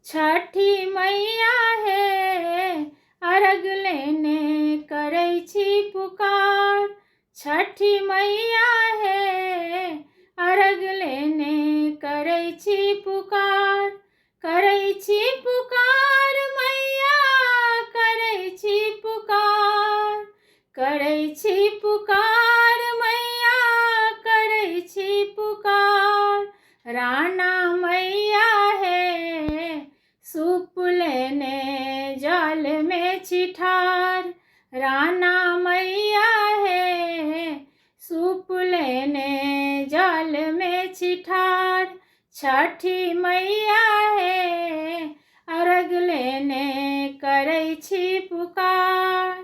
छठी मैया हे अर्घ लेने करै छी पुकार। छठी मैया हे अर्घ लेने करै छी पुकार। करै छी पुकार मैया करै छी पुकार। करै छी पुकार मैया करै छी पुकार। राना मैया हे सूप लेने जल में छिठार। राना मैया है सूप लेने जल में छिठार। छठी मैया है अर्घ लेने करै छी पुकार।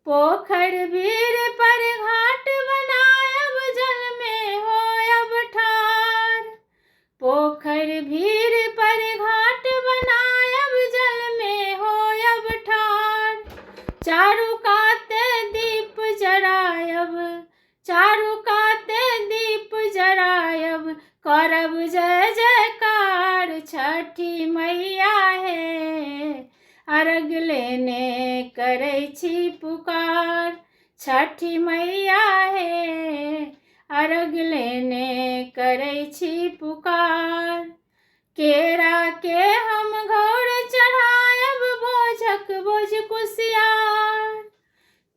पोखर भीर पर घाट बनायब जल में होयब ठार। पोखर भीर पर घाट बनायब जल में होयब ठार। चारू काते दीप जरायब चारू काते दीप जरायब करब जय जयकार। छठी मैया है अर्घ लेने करै छी पुकार। छठी मैया है अर्घ लेने करै छी पुकार। केरा के हम घौर चढ़ायब बोझक बोझ कुसियार।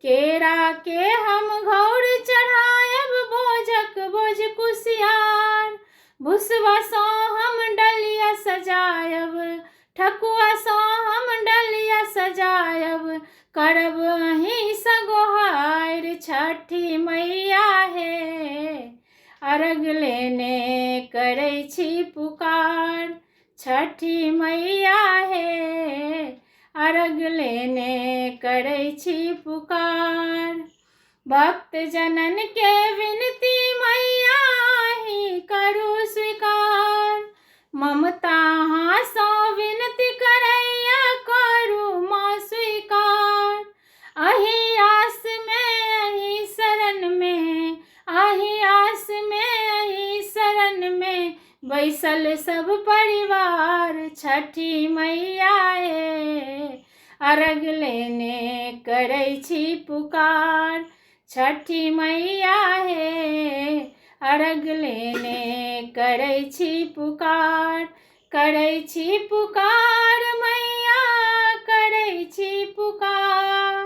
केरा के हम घौर चढ़ायब बोझक बोझ कुसियार। भुसवा सँ हम डलिया सजायब ठकुआ सँ हम डलिया सजायब करब अहीं सँ गोहार। छठी मैया है अर्घ लेने करै छी पुकार। छठी मैया है अर्घ लेने करै छी पुकार। भक्त जनन के विनती मैया ही करू स्वीकार। ममता हाँ सँ विनती करैया करू माँ स्वीकार। अही आस में अही शरण में अही आस में अही शरण में बैसल सब परिवार। छठी मैया है अर्घ लेने करै छी पुकार। छठी मैया है अर्घ लेने करै छी पुकार। करै छी पुकार मैया करै छी पुकार।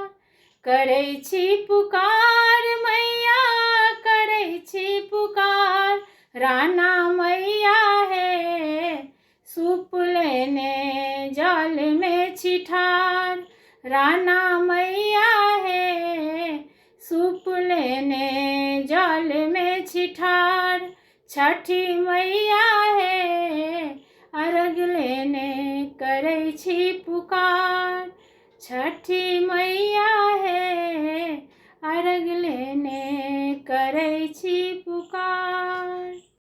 करै छी पुकार मैया करै छी पुकार। राना मैया है सूप लेने जल में छिठार। राना मैया है सूप लेने जल में छिठार। छठी मैया है अर्घ लेने करै छी पुकार। छठी मैया है अर्घ लेने करै छी